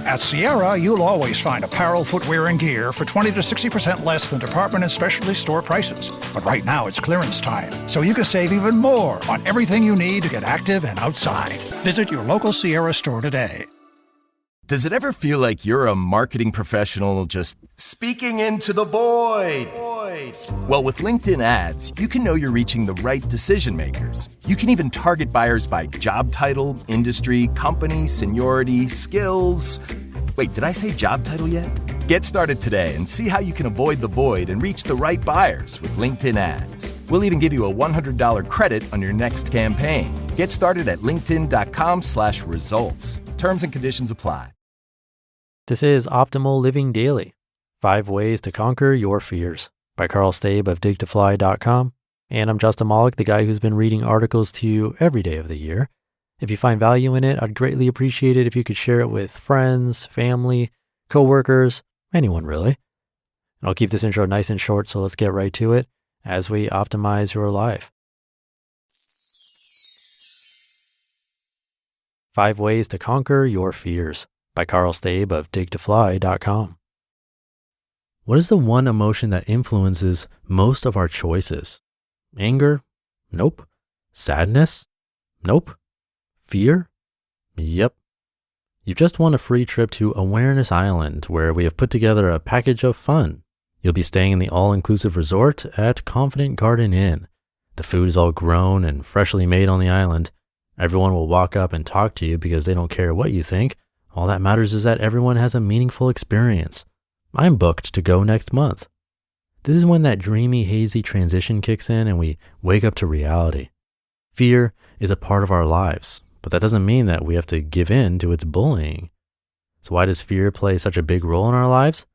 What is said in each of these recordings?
At Sierra, you'll always find apparel, footwear, and gear for 20 to 60% less than department and specialty store prices. But right now it's clearance time, so you can save even more on everything you need to get active and outside. Visit your local Sierra store today. Does it ever feel like you're a marketing professional just speaking into the void? Well, with LinkedIn ads, you can know you're reaching the right decision makers. You can even target buyers by job title, industry, company, seniority, skills. Wait, did I say job title yet? Get started today and see how you can avoid the void and reach the right buyers with LinkedIn ads. We'll even give you a $100 credit on your next campaign. Get started at linkedin.com/results. Terms and conditions apply. This is Optimal Living Daily, 5 Ways to Conquer Your Fears by Karl Staib of digtofly.com. And I'm Justin Malik, the guy who's been reading articles to you every day of the year. If you find value in it, I'd greatly appreciate it if you could share it with friends, family, coworkers, anyone really. And I'll keep this intro nice and short, so let's get right to it as we optimize your life. 5 Ways to Conquer Your Fears by Karl Staib of digtofly.com. What is the one emotion that influences most of our choices? Anger? Nope. Sadness? Nope. Fear? Yep. You just won a free trip to Awareness Island, where we have put together a package of fun. You'll be staying in the all-inclusive resort at Confident Garden Inn. The food is all grown and freshly made on the island. Everyone will walk up and talk to you because they don't care what you think. All that matters is that everyone has a meaningful experience. I'm booked to go next month. This is when that dreamy, hazy transition kicks in and we wake up to reality. Fear is a part of our lives, but that doesn't mean that we have to give in to its bullying. So why does fear play such a big role in our lives?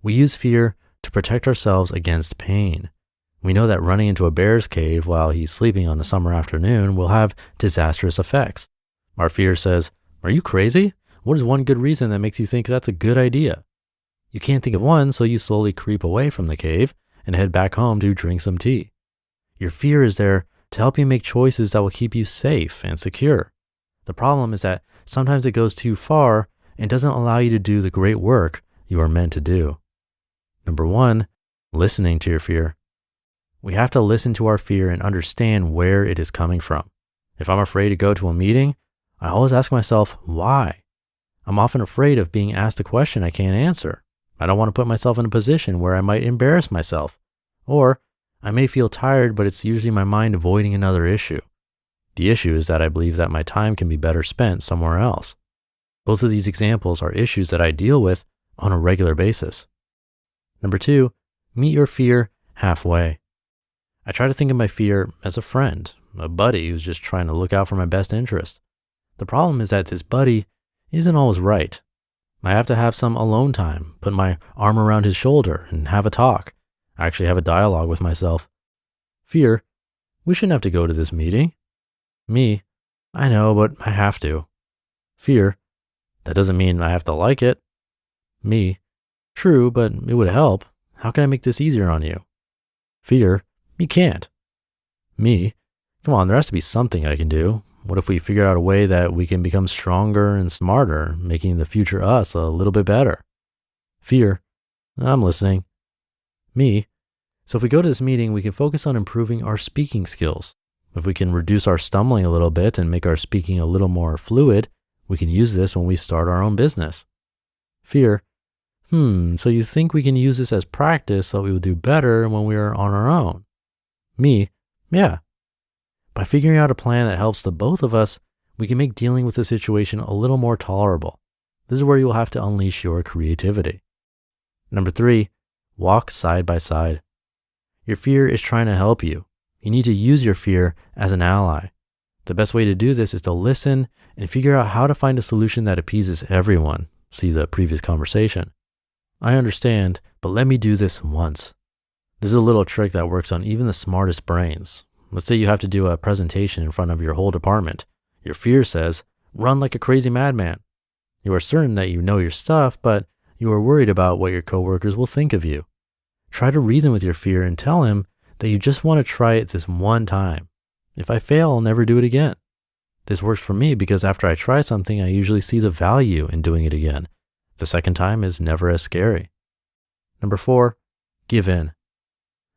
We use fear to protect ourselves against pain. We know that running into a bear's cave while he's sleeping on a summer afternoon will have disastrous effects. Our fear says, "Are you crazy? What is one good reason that makes you think that's a good idea?" You can't think of one, so you slowly creep away from the cave and head back home to drink some tea. Your fear is there to help you make choices that will keep you safe and secure. The problem is that sometimes it goes too far and doesn't allow you to do the great work you are meant to do. Number 1, listening to your fear. We have to listen to our fear and understand where it is coming from. If I'm afraid to go to a meeting, I always ask myself, why? I'm often afraid of being asked a question I can't answer. I don't want to put myself in a position where I might embarrass myself. Or I may feel tired, but it's usually my mind avoiding another issue. The issue is that I believe that my time can be better spent somewhere else. Both of these examples are issues that I deal with on a regular basis. Number 2, meet your fear halfway. I try to think of my fear as a friend, a buddy who's just trying to look out for my best interest. The problem is that this buddy isn't always right. I have to have some alone time, put my arm around his shoulder and have a talk. I actually have a dialogue with myself. Fear, we shouldn't have to go to this meeting. Me, I know, but I have to. Fear, that doesn't mean I have to like it. Me, true, but it would help. How can I make this easier on you? Fear, you can't. Me, come on, there has to be something I can do. What if we figure out a way that we can become stronger and smarter, making the future us a little bit better? Fear, I'm listening. Me, so if we go to this meeting, we can focus on improving our speaking skills. If we can reduce our stumbling a little bit and make our speaking a little more fluid, we can use this when we start our own business. Fear, so you think we can use this as practice so we will do better when we are on our own? Me, yeah. By figuring out a plan that helps the both of us, we can make dealing with the situation a little more tolerable. This is where you will have to unleash your creativity. Number 3, walk side by side. Your fear is trying to help you. You need to use your fear as an ally. The best way to do this is to listen and figure out how to find a solution that appeases everyone. See the previous conversation. I understand, but let me do this once. This is a little trick that works on even the smartest brains. Let's say you have to do a presentation in front of your whole department. Your fear says, run like a crazy madman. You are certain that you know your stuff, but you are worried about what your coworkers will think of you. Try to reason with your fear and tell him that you just want to try it this one time. If I fail, I'll never do it again. This works for me because after I try something, I usually see the value in doing it again. The second time is never as scary. Number 4, give in.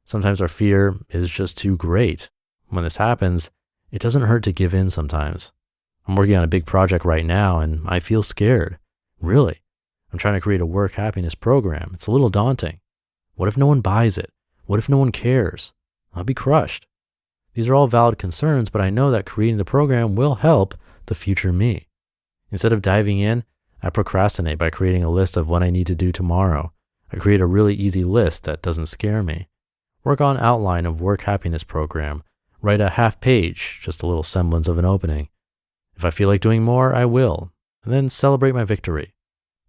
Sometimes our fear is just too great. When this happens, it doesn't hurt to give in sometimes. I'm working on a big project right now and I feel scared. Really. I'm trying to create a work happiness program. It's a little daunting. What if no one buys it? What if no one cares? I'll be crushed. These are all valid concerns, but I know that creating the program will help the future me. Instead of diving in, I procrastinate by creating a list of what I need to do tomorrow. I create a really easy list that doesn't scare me. Work on outline of work happiness program. Write a half page, just a little semblance of an opening. If I feel like doing more, I will, and then celebrate my victory.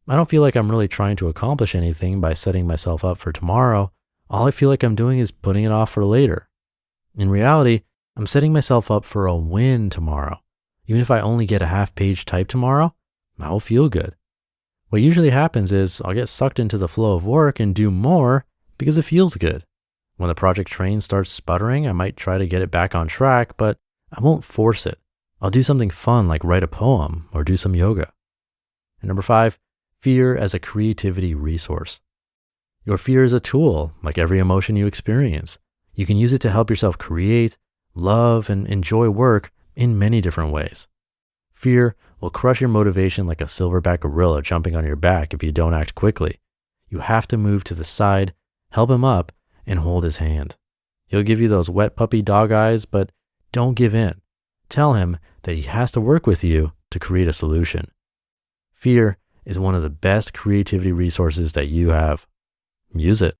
I don't feel like I'm really trying to accomplish anything by setting myself up for tomorrow. All I feel like I'm doing is putting it off for later. In reality, I'm setting myself up for a win tomorrow. Even if I only get a half page typed tomorrow, I will feel good. What usually happens is I'll get sucked into the flow of work and do more because it feels good. When the project train starts sputtering, I might try to get it back on track, but I won't force it. I'll do something fun like write a poem or do some yoga. And number 5, fear as a creativity resource. Your fear is a tool, like every emotion you experience. You can use it to help yourself create, love, and enjoy work in many different ways. Fear will crush your motivation like a silverback gorilla jumping on your back if you don't act quickly. You have to move to the side, help him up, and hold his hand. He'll give you those wet puppy dog eyes, but don't give in. Tell him that he has to work with you to create a solution. Fear is one of the best creativity resources that you have. Use it.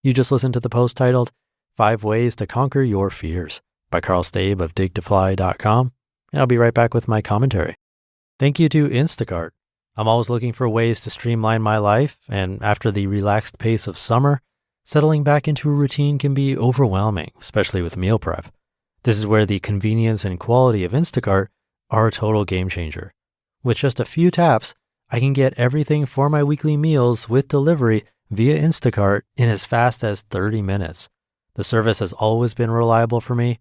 You just listened to the post titled 5 Ways to Conquer Your Fears by Karl Staib of digtofly.com, and I'll be right back with my commentary. Thank you to Instacart. I'm always looking for ways to streamline my life, and after the relaxed pace of summer, settling back into a routine can be overwhelming, especially with meal prep. This is where the convenience and quality of Instacart are a total game changer. With just a few taps, I can get everything for my weekly meals with delivery via Instacart in as fast as 30 minutes. The service has always been reliable for me,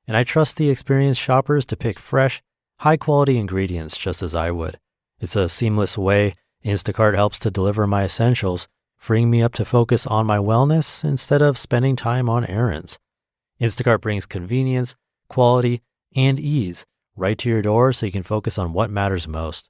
and I trust the experienced shoppers to pick fresh, high-quality ingredients just as I would. It's a seamless way Instacart helps to deliver my essentials, freeing me up to focus on my wellness instead of spending time on errands. Instacart brings convenience, quality, and ease right to your door so you can focus on what matters most.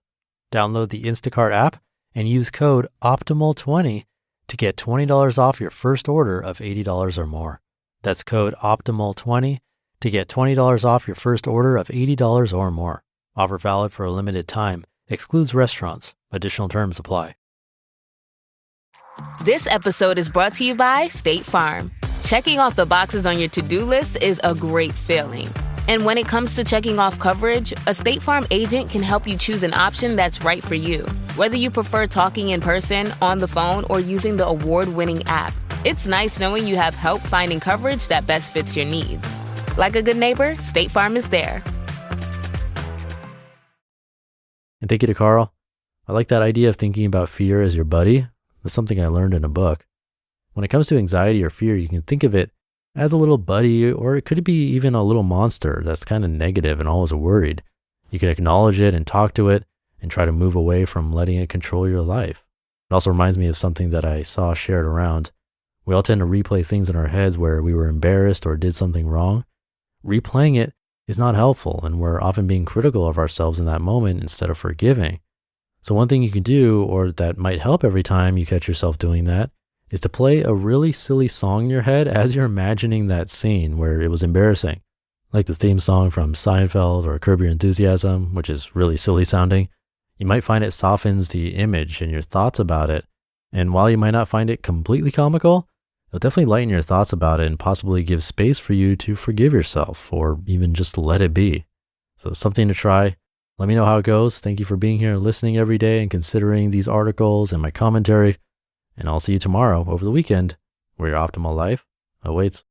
Download the Instacart app and use code OPTIMAL20 to get $20 off your first order of $80 or more. That's code OPTIMAL20 to get $20 off your first order of $80 or more. Offer valid for a limited time. Excludes restaurants. Additional terms apply. This episode is brought to you by State Farm. Checking off the boxes on your to-do list is a great feeling. And when it comes to checking off coverage, a State Farm agent can help you choose an option that's right for you. Whether you prefer talking in person, on the phone, or using the award-winning app, it's nice knowing you have help finding coverage that best fits your needs. Like a good neighbor, State Farm is there. And thank you to Karl. I like that idea of thinking about fear as your buddy. That's something I learned in a book. When it comes to anxiety or fear, you can think of it as a little buddy, or it could be even a little monster that's kind of negative and always worried. You can acknowledge it and talk to it and try to move away from letting it control your life. It also reminds me of something that I saw shared around. We all tend to replay things in our heads where we were embarrassed or did something wrong. Replaying it is not helpful, and we're often being critical of ourselves in that moment instead of forgiving. So one thing you can do, or that might help every time you catch yourself doing that, is to play a really silly song in your head as you're imagining that scene where it was embarrassing. Like the theme song from Seinfeld or Curb Your Enthusiasm, which is really silly sounding. You might find it softens the image and your thoughts about it. And while you might not find it completely comical, it'll definitely lighten your thoughts about it and possibly give space for you to forgive yourself or even just let it be. So it's something to try. Let me know how it goes. Thank you for being here and listening every day and considering these articles and my commentary. And I'll see you tomorrow over the weekend where your optimal life awaits.